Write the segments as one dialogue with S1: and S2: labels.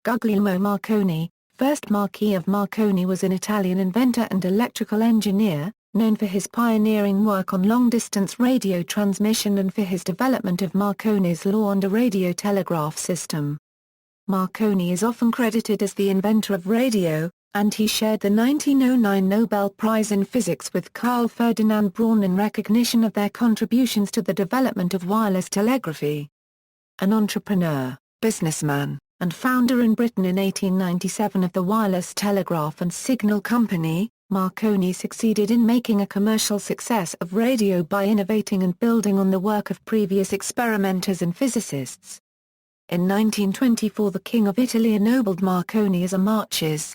S1: Guglielmo Marconi, first Marquis of Marconi, was an Italian inventor and electrical engineer, known for his pioneering work on long-distance radio transmission and for his development of Marconi's law and a radio telegraph system. Marconi is often credited as the inventor of radio, and he shared the 1909 Nobel Prize in Physics with Karl Ferdinand Braun in recognition of their contributions to the development of wireless telegraphy. An entrepreneur, businessman, and founder in Britain in 1897 of the Wireless Telegraph and Signal Company, Marconi succeeded in making a commercial success of radio by innovating and building on the work of previous experimenters and physicists. In 1924 the King of Italy ennobled Marconi as a Marchese.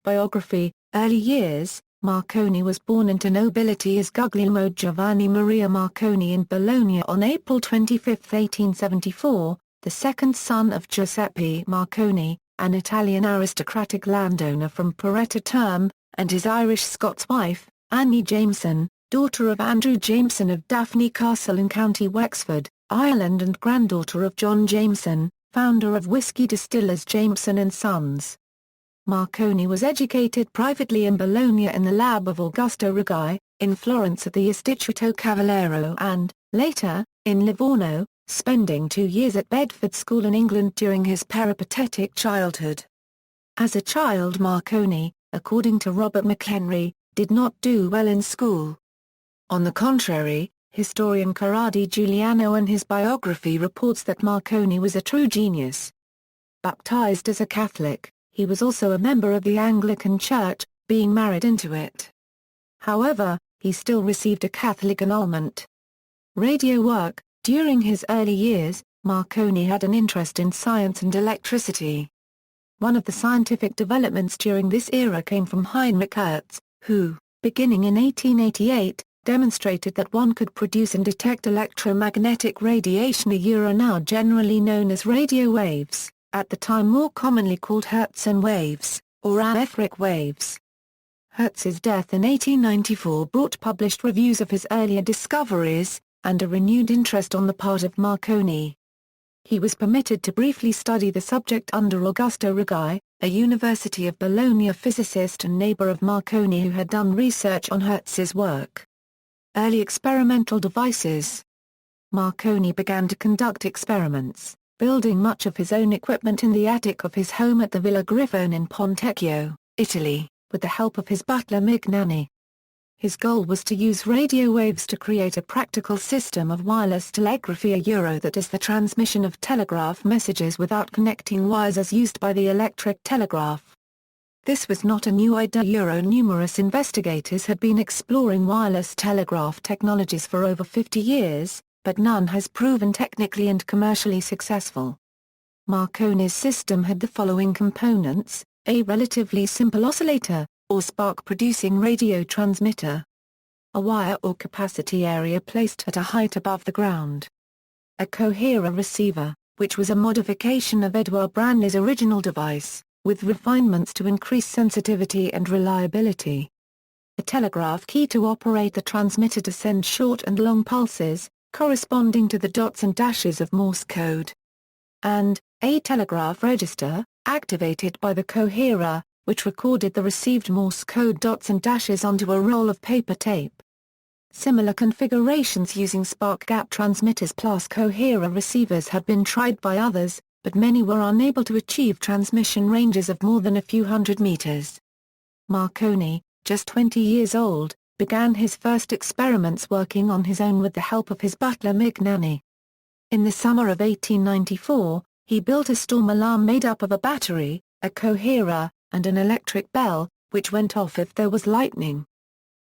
S1: Biography. Early years. Marconi was born into nobility as Guglielmo Giovanni Maria Marconi in Bologna on April 25, 1874, the second son of Giuseppe Marconi, an Italian aristocratic landowner from Poretta Terme, and his Irish-Scots wife, Annie Jameson, daughter of Andrew Jameson of Daphne Castle in County Wexford, Ireland, and granddaughter of John Jameson, founder of whiskey distillers Jameson and Sons. Marconi was educated privately in Bologna in the lab of Augusto Righi, in Florence at the Istituto Cavallero and, later, in Livorno, spending 2 years at Bedford School in England during his peripatetic childhood. As a child Marconi, according to Robert McHenry, did not do well in school. On the contrary, historian Corrado Giuliano in his biography reports that Marconi was a true genius. Baptized as a Catholic, he was also a member of the Anglican Church, being married into it. However, he still received a Catholic annulment. Radio work. During his early years, Marconi had an interest in science and electricity. One of the scientific developments during this era came from Heinrich Hertz, who, beginning in 1888, demonstrated that one could produce and detect electromagnetic radiation, now generally known as radio waves, at the time more commonly called Hertzian waves, or etheric waves. Hertz's death in 1894 brought published reviews of his earlier discoveries, and a renewed interest on the part of Marconi. He was permitted to briefly study the subject under Augusto Righi, a University of Bologna physicist and neighbor of Marconi who had done research on Hertz's work. Early experimental devices. Marconi began to conduct experiments, building much of his own equipment in the attic of his home at the Villa Grifone in Pontecchio, Italy, with the help of his butler Mignani. His goal was to use radio waves to create a practical system of wireless telegraphy, that is the transmission of telegraph messages without connecting wires as used by the electric telegraph. This was not a new idea. Numerous investigators had been exploring wireless telegraph technologies for over 50 years, but none has proven technically and commercially successful. Marconi's system had the following components: a relatively simple oscillator, or spark-producing radio transmitter. A wire or capacity area placed at a height above the ground. A coherer receiver, which was a modification of Edouard Branly's original device, with refinements to increase sensitivity and reliability. A telegraph key to operate the transmitter to send short and long pulses, corresponding to the dots and dashes of Morse code. And, a telegraph register, activated by the coherer, which recorded the received Morse code dots and dashes onto a roll of paper tape. Similar configurations using spark gap transmitters plus coherer receivers had been tried by others, but many were unable to achieve transmission ranges of more than a few hundred meters. Marconi, just 20 years old, began his first experiments working on his own with the help of his butler Mignani. In the summer of 1894, he built a storm alarm made up of a battery, a coherer, and an electric bell, which went off if there was lightning.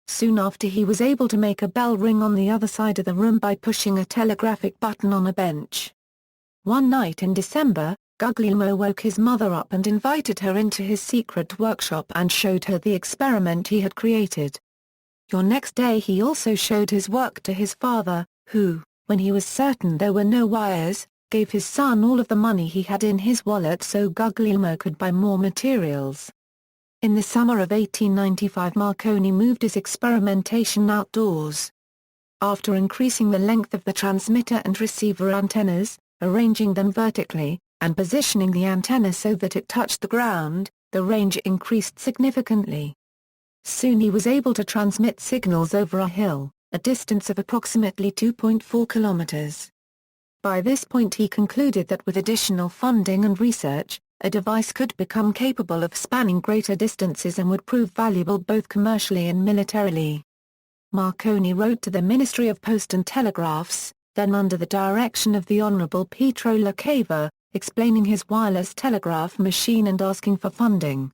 S1: Soon after he was able to make a bell ring on the other side of the room by pushing a telegraphic button on a bench. One night in December, Guglielmo woke his mother up and invited her into his secret workshop and showed her the experiment he had created. The next day he also showed his work to his father, who, when he was certain there were no wires, gave his son all of the money he had in his wallet so Guglielmo could buy more materials. In the summer of 1895 Marconi moved his experimentation outdoors. After increasing the length of the transmitter and receiver antennas, arranging them vertically, and positioning the antenna so that it touched the ground, the range increased significantly. Soon he was able to transmit signals over a hill, a distance of approximately 2.4 kilometers. By this point he concluded that with additional funding and research, a device could become capable of spanning greater distances and would prove valuable both commercially and militarily. Marconi wrote to the Ministry of Post and Telegraphs, then under the direction of the Honorable Pietro La Cava, explaining his wireless telegraph machine and asking for funding.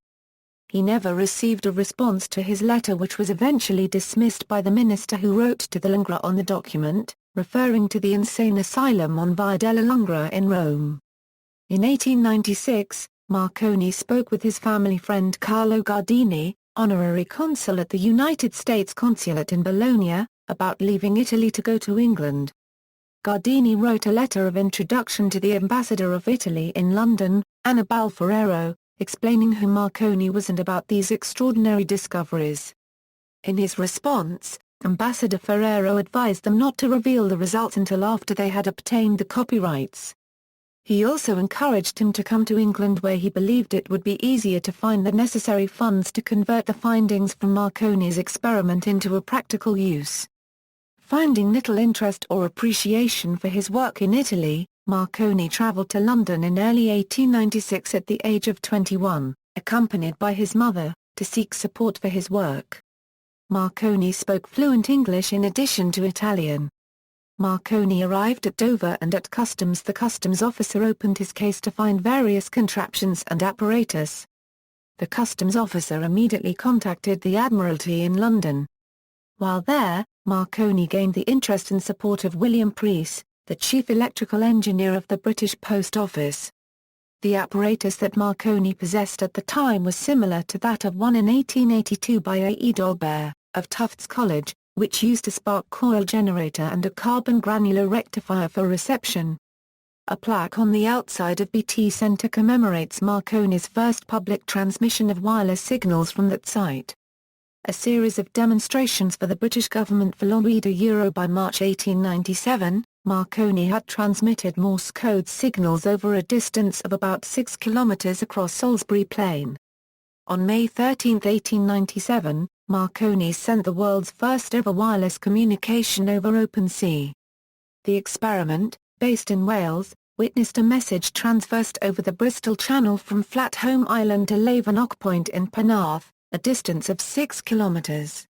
S1: He never received a response to his letter, which was eventually dismissed by the minister, who wrote to the Lungra on the document, referring to the insane asylum on Via della Lungra in Rome. In 1896, Marconi spoke with his family friend Carlo Gardini, honorary consul at the United States Consulate in Bologna, about leaving Italy to go to England. Gardini wrote a letter of introduction to the ambassador of Italy in London, Annibale Ferrero, explaining who Marconi was and about these extraordinary discoveries. In his response, Ambassador Ferrero advised them not to reveal the results until after they had obtained the copyrights. He also encouraged him to come to England, where he believed it would be easier to find the necessary funds to convert the findings from Marconi's experiment into a practical use. Finding little interest or appreciation for his work in Italy, Marconi traveled to London in early 1896 at the age of 21, accompanied by his mother, to seek support for his work. Marconi spoke fluent English in addition to Italian. Marconi arrived at Dover, and at customs the customs officer opened his case to find various contraptions and apparatus. The customs officer immediately contacted the Admiralty in London. While there, Marconi gained the interest and support of William Preece, the chief electrical engineer of the British Post Office. The apparatus that Marconi possessed at the time was similar to that of one in 1882 by A. E. Dolbear, of Tufts College, which used a spark coil generator and a carbon granular rectifier for reception. A plaque on the outside of BT Centre commemorates Marconi's first public transmission of wireless signals from that site. A series of demonstrations for the British government for Euro by March 1897, Marconi had transmitted Morse code signals over a distance of about 6 kilometers across Salisbury Plain. On May 13, 1897, Marconi sent the world's first ever wireless communication over open sea. The experiment, based in Wales, witnessed a message traversed over the Bristol Channel from Flatholm Island to Lavernock Point in Penarth, a distance of 6 kilometers.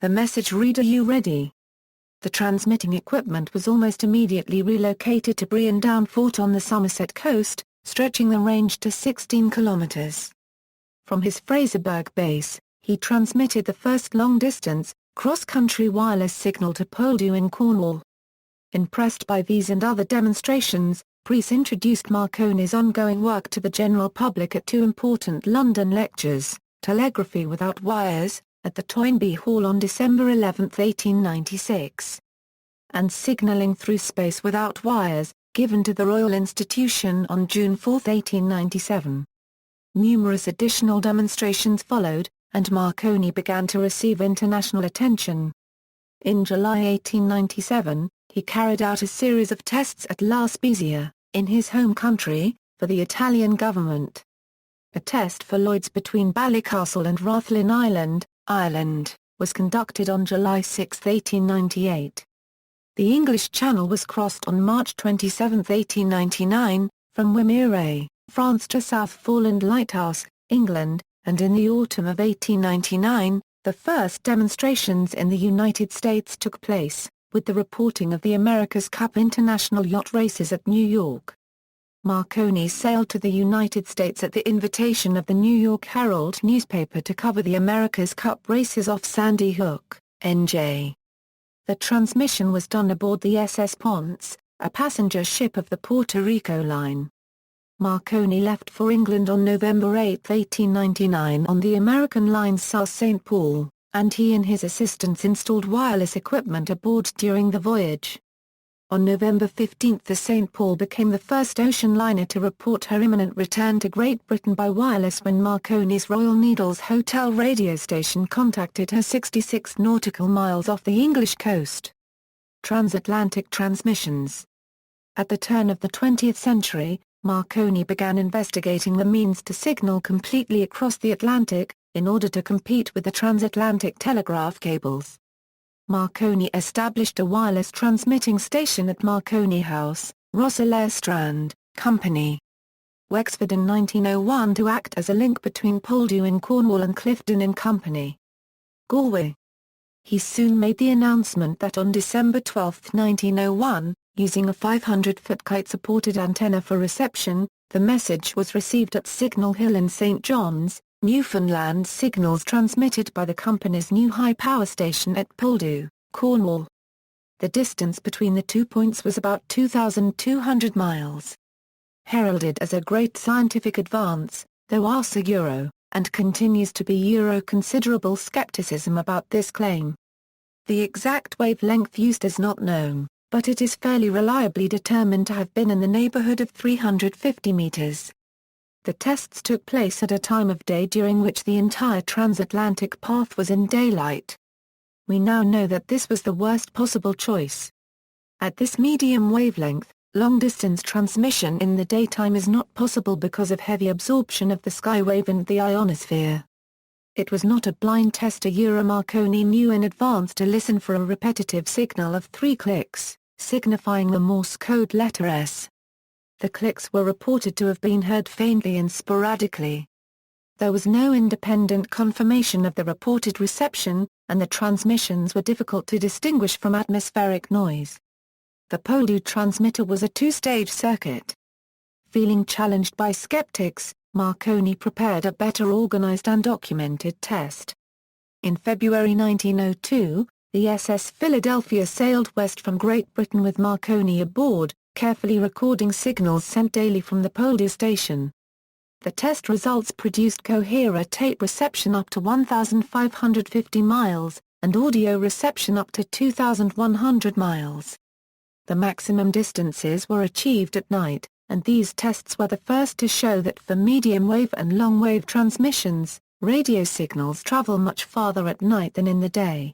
S1: The message read, "Are you ready?" The transmitting equipment was almost immediately relocated to Brean Down Fort on the Somerset coast, stretching the range to 16 kilometers. From his Fraserburgh base, he transmitted the first long-distance, cross-country wireless signal to Poldhu in Cornwall. Impressed by these and other demonstrations, Preece introduced Marconi's ongoing work to the general public at two important London lectures, Telegraphy Without Wires, at the Toynbee Hall on December 11, 1896, and Signalling Through Space Without Wires, given to the Royal Institution on June 4, 1897. Numerous additional demonstrations followed, and Marconi began to receive international attention. In July 1897, he carried out a series of tests at La Spezia, in his home country, for the Italian government. A test for Lloyds between Ballycastle and Rathlin Island, Ireland, was conducted on July 6, 1898. The English Channel was crossed on March 27, 1899, from Wimereux, France to South Foreland Lighthouse, England, and in the autumn of 1899, the first demonstrations in the United States took place, with the reporting of the America's Cup International Yacht Races at New York. Marconi sailed to the United States at the invitation of the New York Herald newspaper to cover the America's Cup races off Sandy Hook, NJ. The transmission was done aboard the SS Ponce, a passenger ship of the Puerto Rico Line. Marconi left for England on November 8, 1899 on the American Lines SAS St. Paul, and he and his assistants installed wireless equipment aboard during the voyage. On November 15 the St. Paul became the first ocean liner to report her imminent return to Great Britain by wireless when Marconi's Royal Needles Hotel radio station contacted her 66 nautical miles off the English coast. Transatlantic Transmissions. At the turn of the 20th century, Marconi began investigating the means to signal completely across the Atlantic, in order to compete with the transatlantic telegraph cables. Marconi established a wireless transmitting station at Marconi House, Rosselair Strand, Company, Wexford in 1901 to act as a link between Poldhu in Cornwall and Clifton in Company, Galway. He soon made the announcement that on December 12, 1901, using a 500-foot kite-supported antenna for reception, the message was received at Signal Hill in St. John's, Newfoundland. Signals transmitted by the company's new high-power station at Poldhu, Cornwall. The distance between the 2 points was about 2,200 miles. Heralded as a great scientific advance, though and continues to be considerable skepticism about this claim. The exact wavelength used is not known, but it is fairly reliably determined to have been in the neighborhood of 350 meters. The tests took place at a time of day during which the entire transatlantic path was in daylight. We now know that this was the worst possible choice. At this medium wavelength, long-distance transmission in the daytime is not possible because of heavy absorption of the skywave and the ionosphere. It was not a blind test. Marconi knew in advance to listen for a repetitive signal of 3 clicks, signifying the Morse code letter S. The clicks were reported to have been heard faintly and sporadically. There was no independent confirmation of the reported reception, and the transmissions were difficult to distinguish from atmospheric noise. The Poldhu transmitter was a 2-stage circuit. Feeling challenged by skeptics, Marconi prepared a better organized and documented test. In February 1902, the SS Philadelphia sailed west from Great Britain with Marconi aboard, carefully recording signals sent daily from the Poldhu station. The test results produced coherent tape reception up to 1,550 miles, and audio reception up to 2,100 miles. The maximum distances were achieved at night, and these tests were the first to show that for medium-wave and long-wave transmissions, radio signals travel much farther at night than in the day.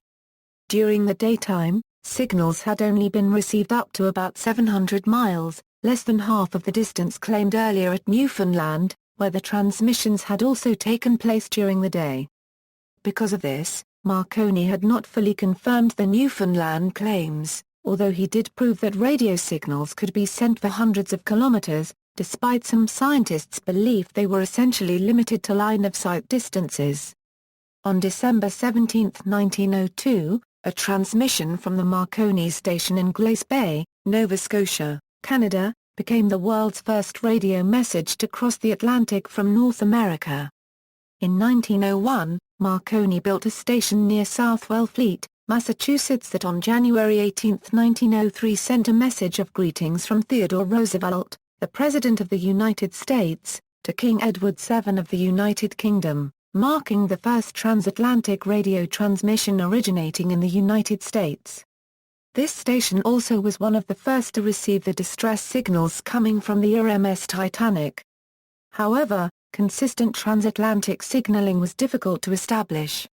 S1: During the daytime, signals had only been received up to about 700 miles, less than half of the distance claimed earlier at Newfoundland, where the transmissions had also taken place during the day. Because of this, Marconi had not fully confirmed the Newfoundland claims, although he did prove that radio signals could be sent for hundreds of kilometers, despite some scientists' belief they were essentially limited to line-of-sight distances. On December 17, 1902, a transmission from the Marconi station in Glace Bay, Nova Scotia, Canada, became the world's first radio message to cross the Atlantic from North America. In 1901, Marconi built a station near South Wellfleet, Massachusetts that on January 18, 1903 sent a message of greetings from Theodore Roosevelt, the President of the United States, to King Edward VII of the United Kingdom, marking the first transatlantic radio transmission originating in the United States. This station also was one of the first to receive the distress signals coming from the RMS Titanic. However, consistent transatlantic signaling was difficult to establish.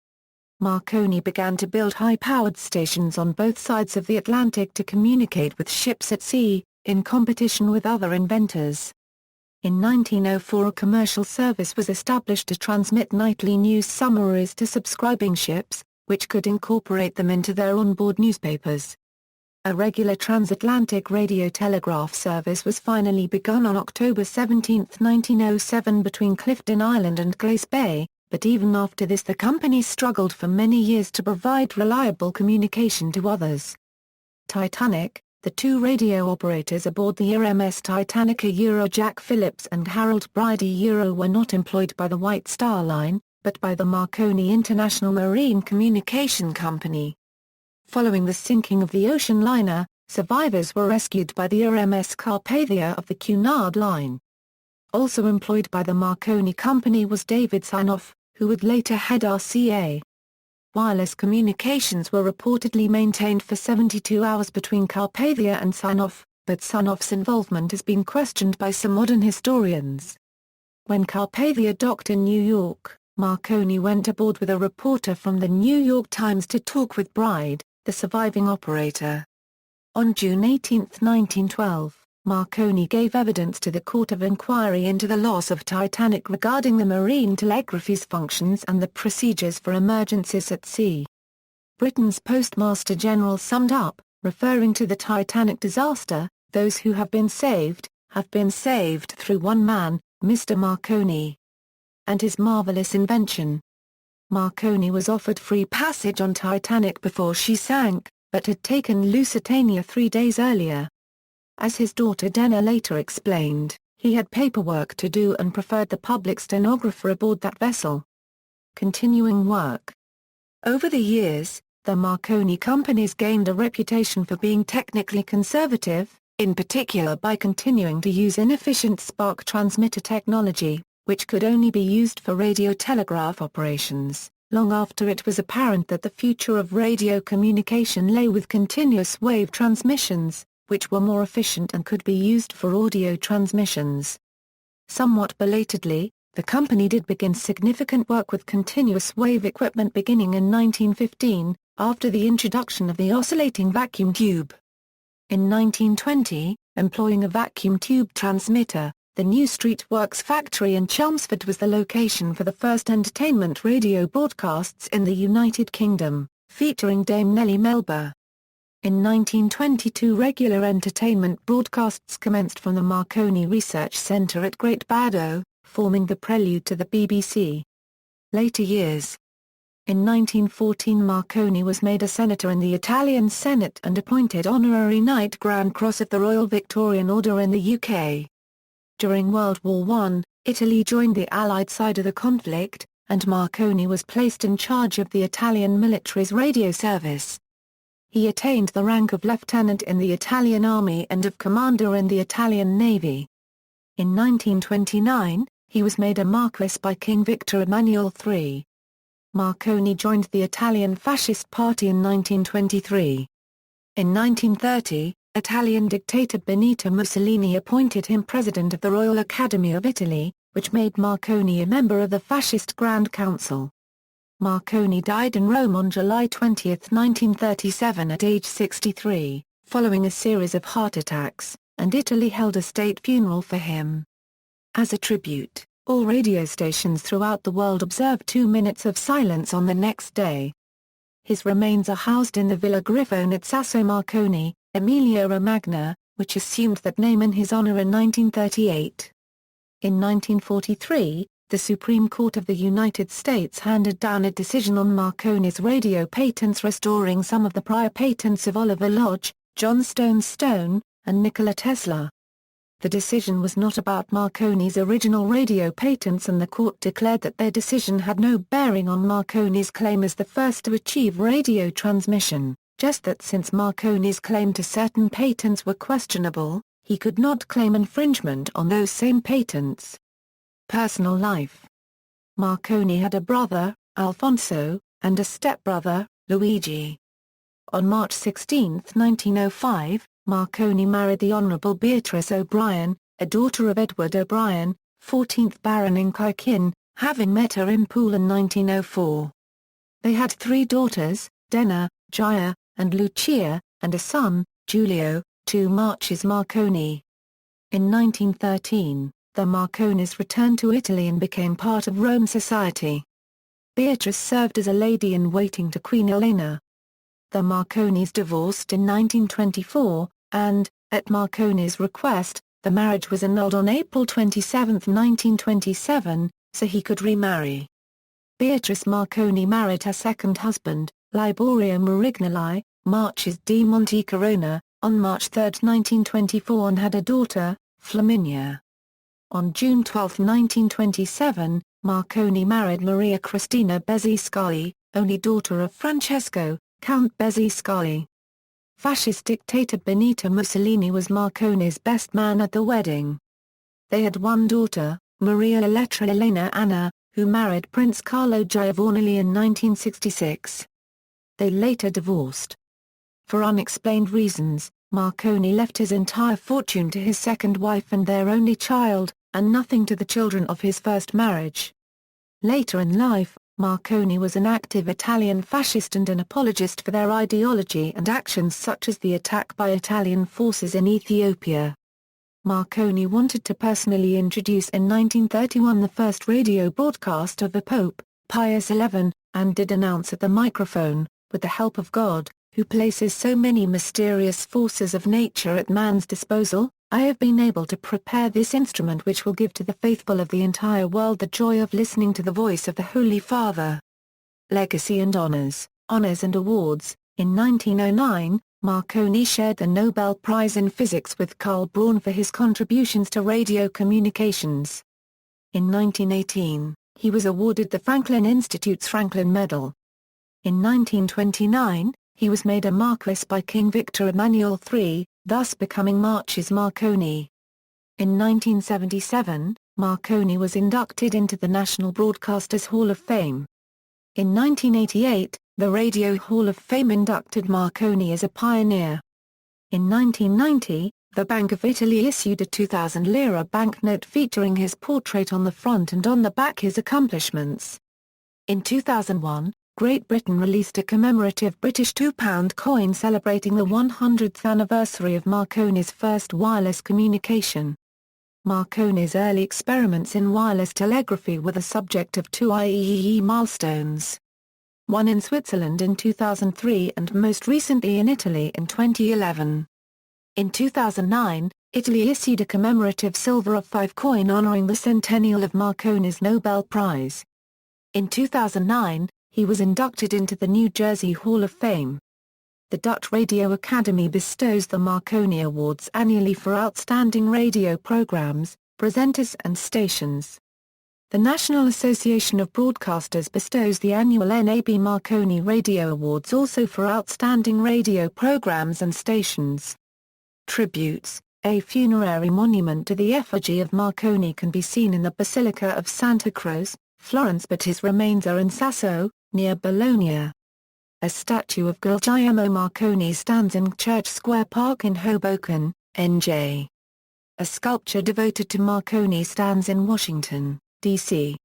S1: Marconi began to build high-powered stations on both sides of the Atlantic to communicate with ships at sea, in competition with other inventors. In 1904 a commercial service was established to transmit nightly news summaries to subscribing ships, which could incorporate them into their onboard newspapers. A regular transatlantic radio telegraph service was finally begun on October 17, 1907 between Clifton Island and Glace Bay, but even after this the company struggled for many years to provide reliable communication to others. Titanic, the two radio operators aboard the RMS Titanic Jack Phillips and Harold Bridie were not employed by the White Star Line, but by the Marconi International Marine Communication Company. Following the sinking of the ocean liner, survivors were rescued by the RMS Carpathia of the Cunard Line. Also employed by the Marconi Company was David Sarnoff, who would later head RCA. Wireless communications were reportedly maintained for 72 hours between Carpathia and Sarnoff, but Sarnoff's involvement has been questioned by some modern historians. When Carpathia docked in New York, Marconi went aboard with a reporter from the New York Times to talk with Bride, the surviving operator. On June 18, 1912, Marconi gave evidence to the Court of Inquiry into the loss of Titanic regarding the marine telegraphy's functions and the procedures for emergencies at sea. Britain's Postmaster General summed up, referring to the Titanic disaster, "Those who have been saved through one man, Mr. Marconi, and his marvelous invention." Marconi was offered free passage on Titanic before she sank, but had taken Lusitania 3 days earlier. As his daughter Dena later explained, he had paperwork to do and preferred the public stenographer aboard that vessel. Continuing work. Over the years, the Marconi companies gained a reputation for being technically conservative, in particular by continuing to use inefficient spark transmitter technology, which could only be used for radio telegraph operations, long after it was apparent that the future of radio communication lay with continuous wave transmissions, which were more efficient and could be used for audio transmissions. Somewhat belatedly, the company did begin significant work with continuous wave equipment beginning in 1915, after the introduction of the oscillating vacuum tube. In 1920, employing a vacuum tube transmitter, the New Street Works factory in Chelmsford was the location for the first entertainment radio broadcasts in the United Kingdom, featuring Dame Nellie Melba. In 1922 regular entertainment broadcasts commenced from the Marconi Research Centre at Great Bardow, forming the prelude to the BBC. Later years. In 1914 Marconi was made a senator in the Italian Senate and appointed Honorary Knight Grand Cross of the Royal Victorian Order in the UK. During World War I, Italy joined the Allied side of the conflict, and Marconi was placed in charge of the Italian military's radio service. He attained the rank of lieutenant in the Italian Army and of commander in the Italian Navy. In 1929, he was made a Marquis by King Victor Emmanuel III. Marconi joined the Italian Fascist Party in 1923. In 1930, Italian dictator Benito Mussolini appointed him president of the Royal Academy of Italy, which made Marconi a member of the Fascist Grand Council. Marconi died in Rome on July 20, 1937 at age 63, following a series of heart attacks, and Italy held a state funeral for him. As a tribute, all radio stations throughout the world observed 2 minutes of silence on the next day. His remains are housed in the Villa Griffone at Sasso Marconi, Emilia-Romagna, which assumed that name in his honor in 1938. In 1943, the Supreme Court of the United States handed down a decision on Marconi's radio patents restoring some of the prior patents of Oliver Lodge, John Stone, and Nikola Tesla. The decision was not about Marconi's original radio patents, and the court declared that their decision had no bearing on Marconi's claim as the first to achieve radio transmission, just that since Marconi's claim to certain patents were questionable, he could not claim infringement on those same patents. Personal life. Marconi had a brother, Alfonso, and a stepbrother, Luigi. On March 16, 1905, Marconi married the Honourable Beatrice O'Brien, a daughter of Edward O'Brien, 14th Baron in Kykin, having met her in Poole in 1904. They had 3 daughters, Dena, Gia, and Lucia, and a son, Giulio, 2 Marchese Marconi. In 1913, the Marconis returned to Italy and became part of Rome society. Beatrice served as a lady-in-waiting to Queen Elena. The Marconis divorced in 1924, and, at Marconi's request, the marriage was annulled on April 27, 1927, so he could remarry. Beatrice Marconi married her second husband, Liborio Marignelli, Marchese di Montecorona, on March 3, 1924 and had a daughter, Flaminia. On June 12, 1927, Marconi married Maria Cristina Bezzi Scali, only daughter of Francesco, Count Bezzi Scali. Fascist dictator Benito Mussolini was Marconi's best man at the wedding. They had one daughter, Maria Elettra Elena Anna, who married Prince Carlo Giovanelli in 1966. They later divorced. For unexplained reasons, Marconi left his entire fortune to his second wife and their only child, and nothing to the children of his first marriage. Later in life, Marconi was an active Italian fascist and an apologist for their ideology and actions such as the attack by Italian forces in Ethiopia. Marconi wanted to personally introduce in 1931 the first radio broadcast of the Pope, Pius XI, and did announce at the microphone, "With the help of God, who places so many mysterious forces of nature at man's disposal, I have been able to prepare this instrument which will give to the faithful of the entire world the joy of listening to the voice of the Holy Father." Legacy and honors and awards. In 1909, Marconi shared the Nobel Prize in Physics with Karl Braun for his contributions to radio communications. In 1918, he was awarded the Franklin Institute's Franklin Medal. In 1929, he was made a Marquis by King Victor Emmanuel III, thus becoming Marchese Marconi. In 1977, Marconi was inducted into the National Broadcasters Hall of Fame. In 1988, the Radio Hall of Fame inducted Marconi as a pioneer. In 1990, the Bank of Italy issued a 2,000 lira banknote featuring his portrait on the front and on the back his accomplishments. In 2001, Great Britain released a commemorative British £2 coin celebrating the 100th anniversary of Marconi's first wireless communication. Marconi's early experiments in wireless telegraphy were the subject of two IEEE milestones. One in Switzerland in 2003 and most recently in Italy in 2011. In 2009, Italy issued a commemorative silver of 5 coin honoring the centennial of Marconi's Nobel Prize. In 2009, he was inducted into the New Jersey Hall of Fame. The Dutch Radio Academy bestows the Marconi Awards annually for outstanding radio programs, presenters and stations. The National Association of Broadcasters bestows the annual NAB Marconi Radio Awards also for outstanding radio programs and stations. Tributes. A funerary monument to the effigy of Marconi can be seen in the Basilica of Santa Croce, Florence, but his remains are in Sasso, near Bologna. A statue of Guglielmo Marconi stands in Church Square Park in Hoboken, NJ. A sculpture devoted to Marconi stands in Washington, D.C.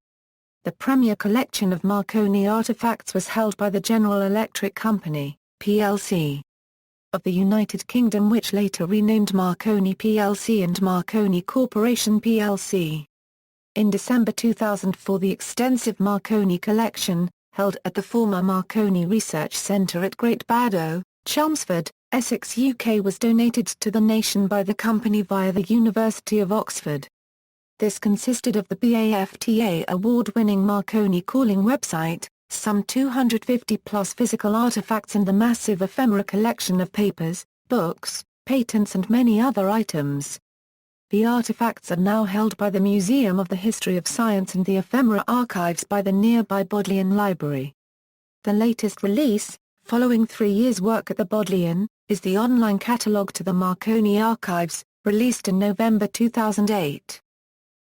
S1: The premier collection of Marconi artifacts was held by the General Electric Company, plc. of the United Kingdom, which later renamed Marconi plc and Marconi Corporation plc. In December 2004, the extensive Marconi collection, held at the former Marconi Research Centre at Great Bardow, Chelmsford, Essex, UK, was donated to the nation by the company via the University of Oxford. This consisted of the BAFTA award-winning Marconi calling website, some 250-plus physical artifacts and the massive ephemera collection of papers, books, patents and many other items. The artifacts are now held by the Museum of the History of Science and the ephemera archives by the nearby Bodleian Library. The latest release, following 3 years' work at the Bodleian, is the online catalogue to the Marconi archives, released in November 2008.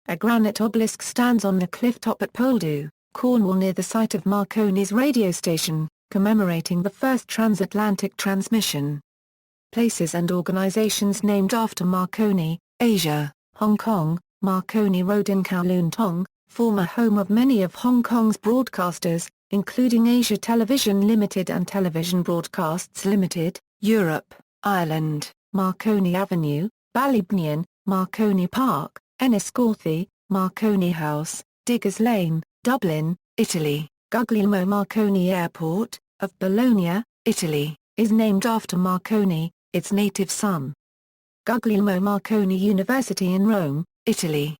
S1: A granite obelisk stands on the cliff top at Poldhu, Cornwall, near the site of Marconi's radio station, commemorating the first transatlantic transmission. Places and organizations named after Marconi: Asia, Hong Kong, Marconi Road in Kowloon Tong, former home of many of Hong Kong's broadcasters, including Asia Television Limited and Television Broadcasts Limited, Europe, Ireland, Marconi Avenue, Ballybunion, Marconi Park, Enniscorthy, Marconi House, Diggers Lane, Dublin, Italy. Guglielmo Marconi Airport, of Bologna, Italy, is named after Marconi, its native son. Guglielmo Marconi University in Rome, Italy.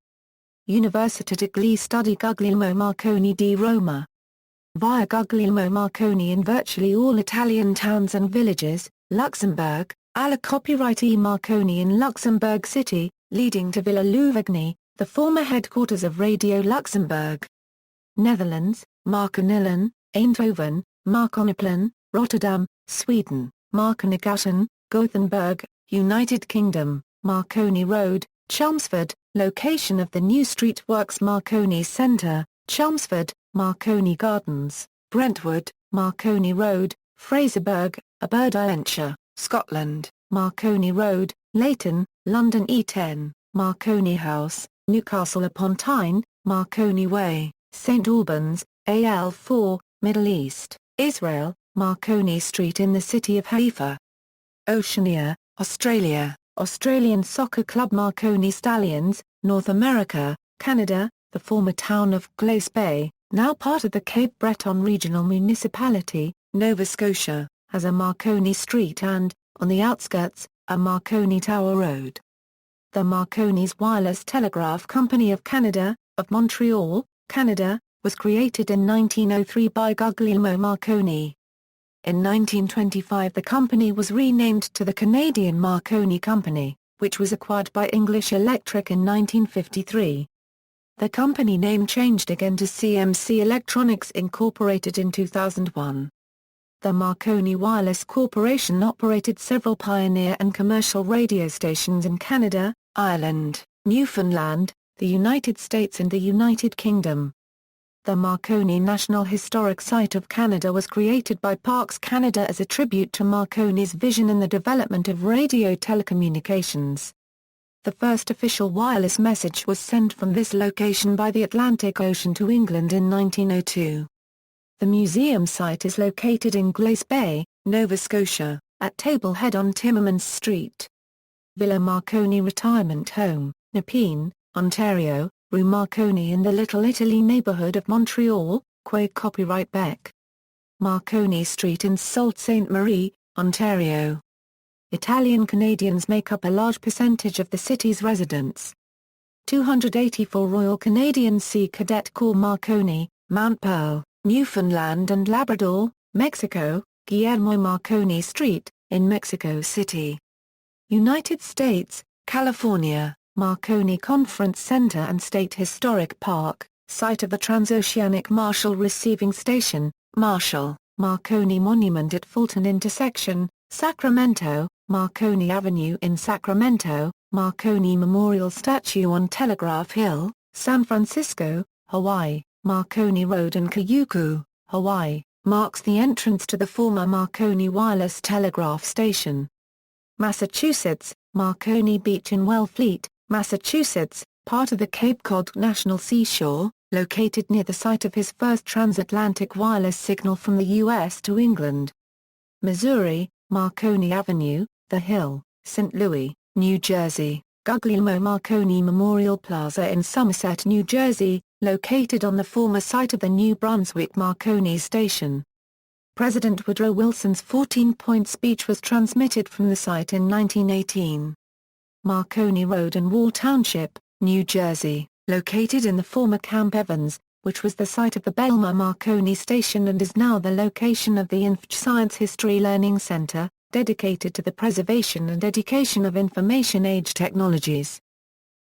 S1: Università degli Studi Guglielmo Marconi di Roma. Via Guglielmo Marconi in virtually all Italian towns and villages, Luxembourg, alla copyright E. Marconi in Luxembourg City, leading to Villa Louvagny, the former headquarters of Radio Luxembourg. Netherlands, Marconillen, Eindhoven, Marconiplan, Rotterdam, Sweden, Marconigatten, Gothenburg, United Kingdom, Marconi Road, Chelmsford, location of the new street works Marconi Centre, Chelmsford, Marconi Gardens, Brentwood, Marconi Road, Fraserburgh, Aberdeenshire, Scotland, Marconi Road, Leighton, London E10, Marconi House, Newcastle upon Tyne, Marconi Way, St Albans, AL4, Middle East, Israel, Marconi Street in the city of Haifa. Oceania, Australia. Australian soccer club Marconi Stallions, North America, Canada, the former town of Glace Bay, now part of the Cape Breton Regional Municipality, Nova Scotia, has a Marconi Street and, on the outskirts, a Marconi Tower Road. The Marconi's Wireless Telegraph Company of Canada, of Montreal, Canada, was created in 1903 by Guglielmo Marconi. In 1925 the company was renamed to the Canadian Marconi Company, which was acquired by English Electric in 1953. The company name changed again to CMC Electronics Incorporated in 2001. The Marconi Wireless Corporation operated several pioneer and commercial radio stations in Canada, Ireland, Newfoundland, the United States and the United Kingdom. The Marconi National Historic Site of Canada was created by Parks Canada as a tribute to Marconi's vision in the development of radio telecommunications. The first official wireless message was sent from this location by the Atlantic Ocean to England in 1902. The museum site is located in Glace Bay, Nova Scotia, at Table Head on Timmermans Street. Villa Marconi Retirement Home, Nepean, Ontario, Rue Marconi in the Little Italy neighbourhood of Montreal, Quay copyright Beck. Marconi Street in Sault Ste. Marie, Ontario. Italian Canadians make up a large percentage of the city's residents. 284 Royal Canadian Sea Cadet Corps Marconi, Mount Pearl, Newfoundland and Labrador, Mexico, Guillermo Marconi Street, in Mexico City. United States, California, Marconi Conference Center and State Historic Park, site of the Transoceanic Marshall Receiving Station, Marshall, Marconi Monument at Fulton Intersection, Sacramento, Marconi Avenue in Sacramento, Marconi Memorial Statue on Telegraph Hill, San Francisco, Hawaii, Marconi Road in Kyushu, Hawaii, marks the entrance to the former Marconi Wireless Telegraph Station. Massachusetts, Marconi Beach in Wellfleet, Massachusetts, part of the Cape Cod National Seashore, located near the site of his first transatlantic wireless signal from the U.S. to England. Missouri, Marconi Avenue, The Hill, St. Louis, New Jersey, Guglielmo Marconi Memorial Plaza in Somerset, New Jersey, located on the former site of the New Brunswick Marconi Station. President Woodrow Wilson's 14-point speech was transmitted from the site in 1918. Marconi Road in Wall Township, New Jersey, located in the former Camp Evans, which was the site of the Belmar Marconi Station and is now the location of the INFJ Science History Learning Center, dedicated to the preservation and education of information age technologies.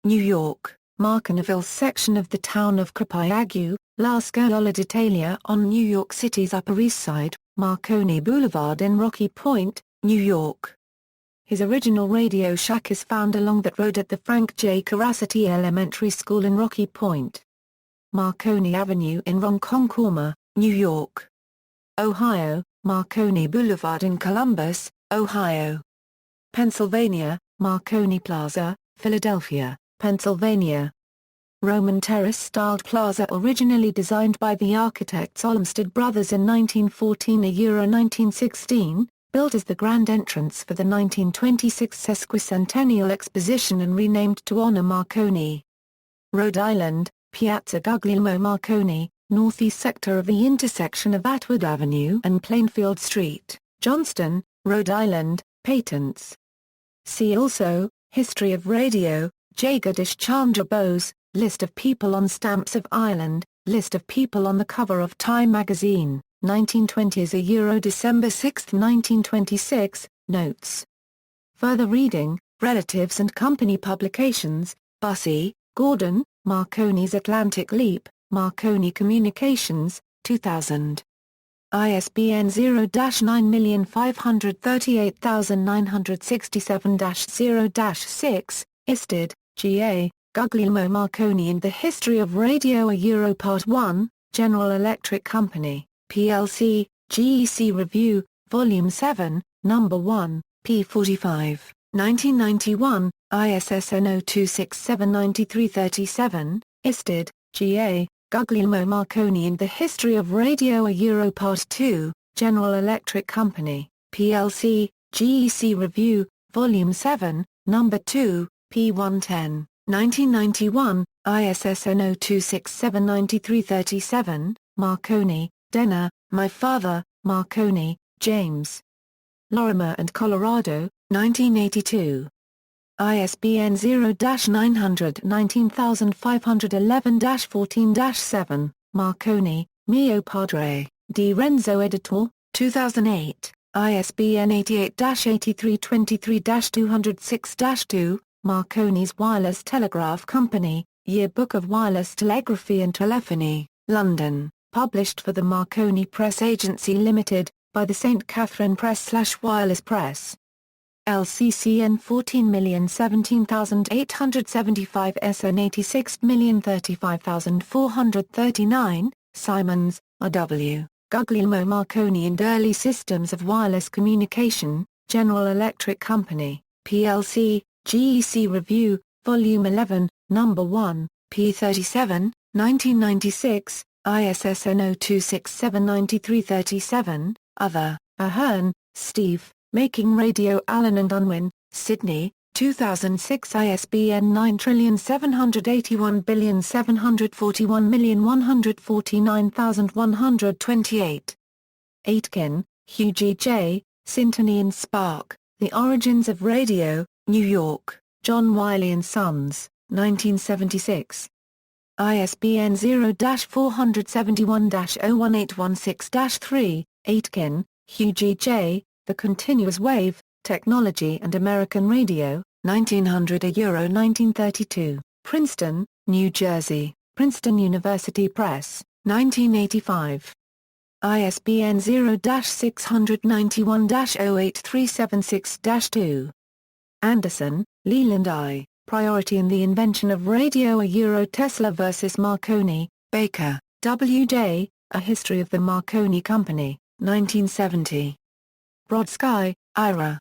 S1: New York, Marconville section of the town of Copiague, La Scuola d'Italia on New York City's Upper East Side, Marconi Boulevard in Rocky Point, New York. His original radio shack is found along that road at the Frank J. Caracity Elementary School in Rocky Point. Marconi Avenue in Ronkonkoma, New York. Ohio, Marconi Boulevard in Columbus, Ohio. Pennsylvania, Marconi Plaza, Philadelphia, Pennsylvania. Roman terrace-styled plaza originally designed by the architects Olmsted Brothers in 1914–1916, built as the grand entrance for the 1926 sesquicentennial exposition and renamed to honor Marconi. Rhode Island, Piazza Guglielmo Marconi, northeast sector of the intersection of Atwood Avenue and Plainfield Street, Johnston, Rhode Island, patents. See also, History of Radio, Jagadish Chandra Bose, List of people on stamps of Ireland, List of people on the cover of Time magazine, 1920s December 6, 1926, notes. Further reading, Relatives and Company Publications, Bussey, Gordon, Marconi's Atlantic Leap, Marconi Communications, 2000. ISBN 0-9538967-0-6, Isted, G.A., Guglielmo Marconi and the History of Radio Part 1, General Electric Company, plc, GEC Review, Volume 7, No. 1, p. 45, 1991, ISSN 02679337, Isted, G.A., Guglielmo Marconi and the History of Radio Part 2, General Electric Company, plc, GEC Review, Volume 7, Number 2, P110, 1991, ISSN 02679337, Marconi, Denner, my father, Marconi, James. Lorimer and Colorado, 1982. ISBN 0-919-511-14-7, Marconi, Mio Padre, Di Renzo editor, 2008, ISBN 88-8323-206-2, Marconi's Wireless Telegraph Company, Yearbook of Wireless Telegraphy and Telephony, London, published for the Marconi Press Agency Limited, by the St. Catherine Press/Wireless Press. LCCN 14017875 SN 86035439, Simons, R.W., Guglielmo Marconi and Early Systems of Wireless Communication, General Electric Company, plc, GEC Review, Volume 11, No. 1, p. 37, 1996, ISSN 02679337, Other, Ahern, Steve. Making Radio Allen and Unwin, Sydney, 2006 ISBN 9781741149128. Aitken, Hugh G. J., Syntony and Spark, The Origins of Radio, New York, John Wiley & Sons, 1976. ISBN 0-471-01816-3, Aitken, Hugh G. J., The Continuous Wave, Technology and American Radio, 1900 Euro 1932, Princeton, New Jersey, Princeton University Press, 1985. ISBN 0-691-08376-2. Anderson, Leland I., Priority in the Invention of Radio Euro Tesla vs. Marconi, Baker, W. J., A History of the Marconi Company, 1970. Brodsky, Ira.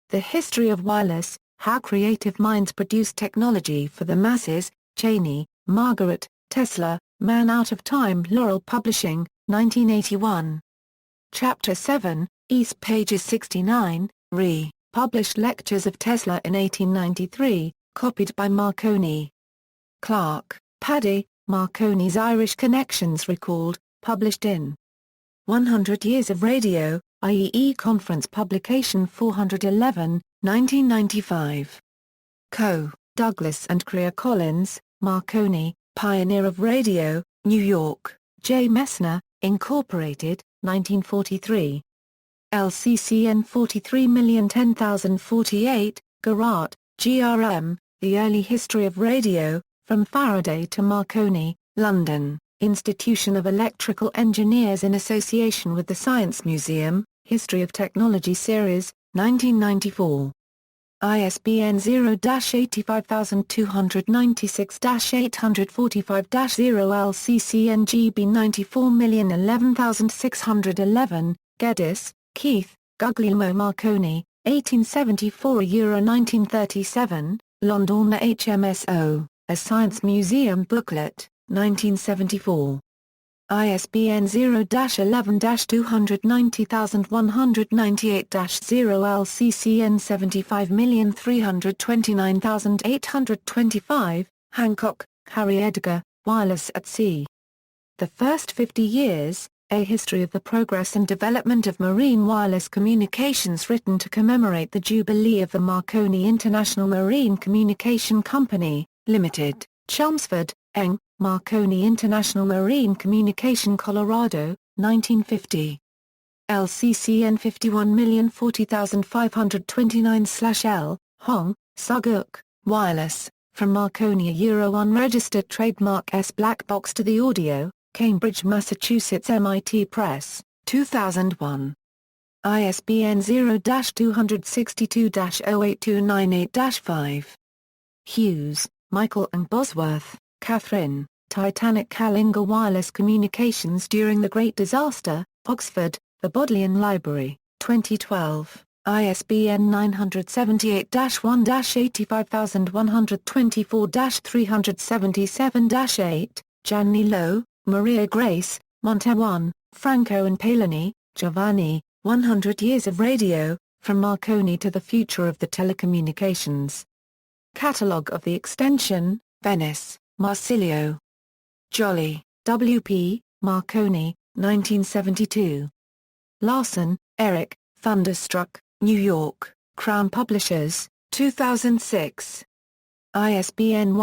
S1: The History of Wireless, How Creative Minds Produce Technology for the Masses, Cheney, Margaret, Tesla, Man Out of Time Laurel Publishing, 1981. Chapter 7, East pages 69, Published Lectures of Tesla in 1893, copied by Marconi. Clark, Paddy, Marconi's Irish Connections Recalled, published in 100 Years of Radio, IEE Conference Publication 411, 1995. Co., Douglas and Crear Collins, Marconi, Pioneer of Radio, New York, J. Messner, Incorporated, 1943. LCCN 43010048, Garat, GRM, The Early History of Radio, From Faraday to Marconi, London, Institution of Electrical Engineers in association with the Science Museum, History of Technology Series, 1994. ISBN 0-85296-845-0 LCCN GB 94011611, Geddes, Keith, Guglielmo Marconi, 1874 Euro 1937, London HMSO, A Science Museum Booklet, 1974. ISBN 0-11-290198-0 LCCN 75329825, Hancock, Harry Edgar, Wireless at Sea. The First 50 Years, A History of the Progress and Development of Marine Wireless Communications written to commemorate the Jubilee of the Marconi International Marine Communication Company, Limited, Chelmsford, Eng. Marconi International Marine Communication Colorado, 1950. LCCN 51040529/L, Hong, Suguk, Wireless, From Marconi Euro Unregistered Trademark S Black Box to the Audio, Cambridge, Massachusetts MIT Press, 2001. ISBN 0-262-08298-5. Hughes, Michael and Bosworth, Catherine, Titanic Calinga Wireless Communications During the Great Disaster, Oxford, The Bodleian Library, 2012, ISBN 978-1-85124-377-8, Gianni Lowe, Maria Grace, Monte 1, Franco and Palani, Giovanni, 100 Years of Radio, From Marconi to the Future of the Telecommunications. Catalogue of the Extension, Venice, Marsilio. Jolly, W.P., Marconi, 1972. Larson, Eric, Thunderstruck, New York, Crown Publishers, 2006. ISBN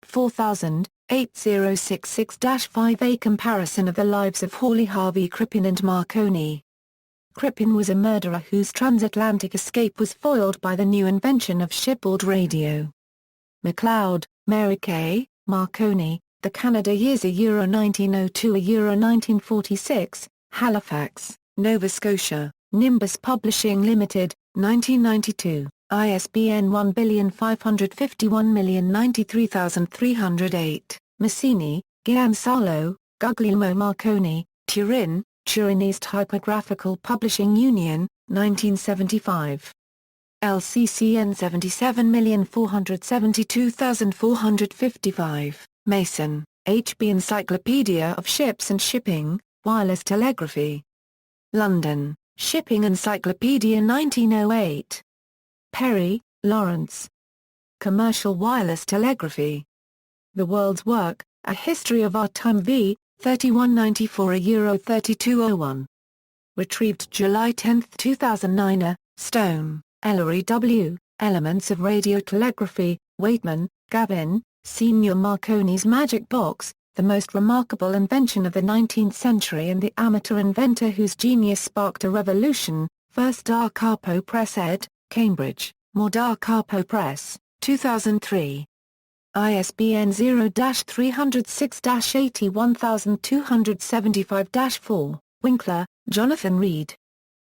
S1: 1-4000-8066-5. A comparison of the lives of Hawley, Harvey, Crippen and Marconi. Crippen was a murderer whose transatlantic escape was foiled by the new invention of shipboard radio. MacLeod, Mary K., Marconi, The Canada Years Euro 1902 Euro 1946, Halifax, Nova Scotia, Nimbus Publishing Limited, 1992, ISBN 1551093308, Massini, Giansalo, Guglielmo Marconi, Turin, Turinese Typographical Publishing Union, 1975. LCCN 77472455, Mason, H.B. Encyclopedia of Ships and Shipping, Wireless Telegraphy. London, Shipping Encyclopedia 1908. Perry, Lawrence. Commercial Wireless Telegraphy. The World's Work, A History of Our Time v. 3194 Euro 3201. Retrieved July 10, 2009. Stone, Ellery W., Elements of Radio Telegraphy, Waitman, Gavin, Senior. Marconi's Magic Box, the most remarkable invention of the 19th century and the amateur inventor whose genius sparked a revolution, First Da Capo Press ed., Cambridge, More Da Capo Press, 2003. ISBN 0-306-81275-4, Winkler, Jonathan Reed.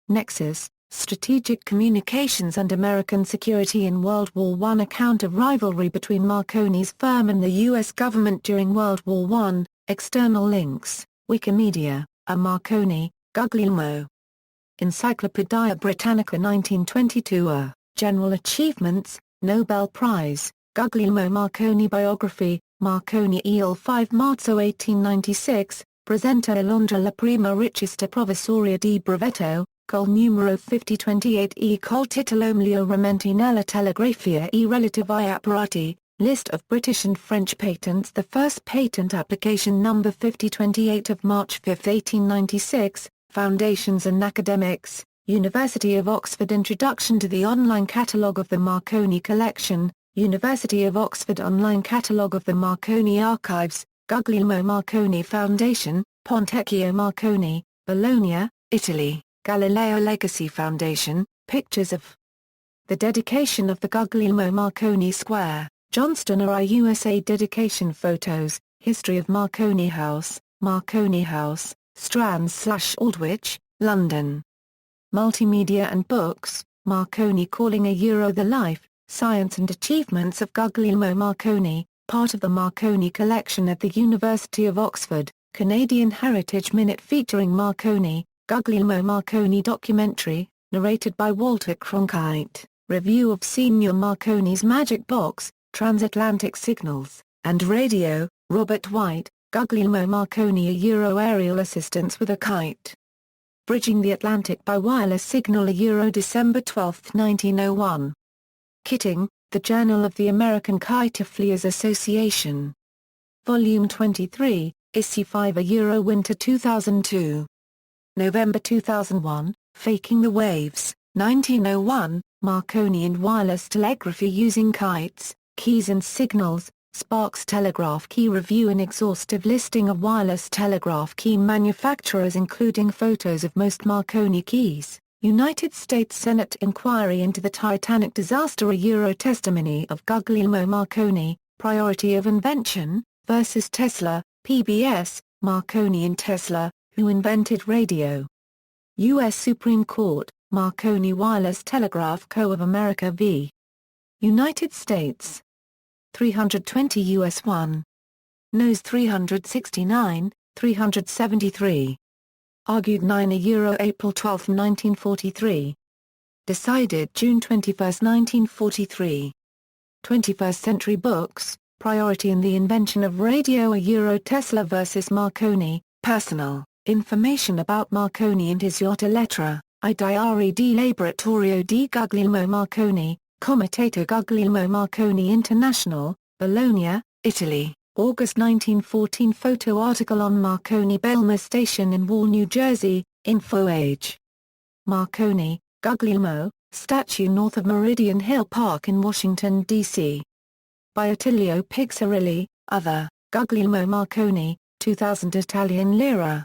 S1: Nexus, Strategic Communications and American Security in World War I. Account of rivalry between Marconi's firm and the U.S. government during World War I, external links, Wikimedia, A. Marconi, Guglielmo. Encyclopaedia Britannica 1922 A. General Achievements, Nobel Prize, Guglielmo Marconi. Biography, Marconi il 5 marzo 1896, presenta Alondra la prima richiesta provvisoria di brevetto, col numero 5028 e col titolo Miglioramenti nella telegrafia e relativi apparati, list of British and French patents. The first patent application number 5028 of March 5, 1896, Foundations and Academics, University of Oxford. Introduction to the online catalogue of the Marconi collection, University of Oxford online catalogue of the Marconi archives, Guglielmo Marconi Foundation, Pontecchio Marconi, Bologna, Italy, Galileo Legacy Foundation, pictures of the dedication of the Guglielmo Marconi Square, Johnston RI USA. Dedication photos, History of Marconi House, Strands/Aldwych, London. Multimedia and books, Marconi Calling a Euro. The Life, Science and Achievements of Guglielmo Marconi, part of the Marconi collection at the University of Oxford, Canadian Heritage Minute featuring Marconi, Guglielmo Marconi documentary, narrated by Walter Cronkite, review of Senior Marconi's Magic Box, Transatlantic Signals, and Radio, Robert White, Guglielmo Marconi. A Euro aerial assistance with a kite. Bridging the Atlantic by Wireless Signal. A Euro December 12, 1901. Kitting, The Journal of the American Kiteflyers Association. Volume 23, Issue 5. A Euro Winter 2002. November 2001, Faking the Waves, 1901, Marconi and Wireless Telegraphy Using Kites, Keys and Signals, Sparks Telegraph Key Review. An exhaustive listing of wireless telegraph key manufacturers including photos of most Marconi keys. United States Senate inquiry into the Titanic disaster. A Euro testimony of Guglielmo Marconi, Priority of Invention, versus Tesla, PBS, Marconi and Tesla, who invented radio. U.S. Supreme Court, Marconi Wireless Telegraph Co. of America v. United States. 320 U.S. 1. Nos 369, 373. Argued 9 a Euro April 12, 1943. Decided June 21, 1943. 21st Century Books, Priority in the Invention of Radio. A Euro Tesla vs. Marconi, Personal, Information about Marconi and his yacht Elettra, I Diari di Laboratorio di Guglielmo Marconi, Comitato Guglielmo Marconi International, Bologna, Italy, August 1914. Photo article on Marconi Belmar Station in Wall, New Jersey, InfoAge. Marconi, Guglielmo, statue north of Meridian Hill Park in Washington, D.C. By Attilio Pigsarilli, other, Guglielmo Marconi, 2000 Italian lira.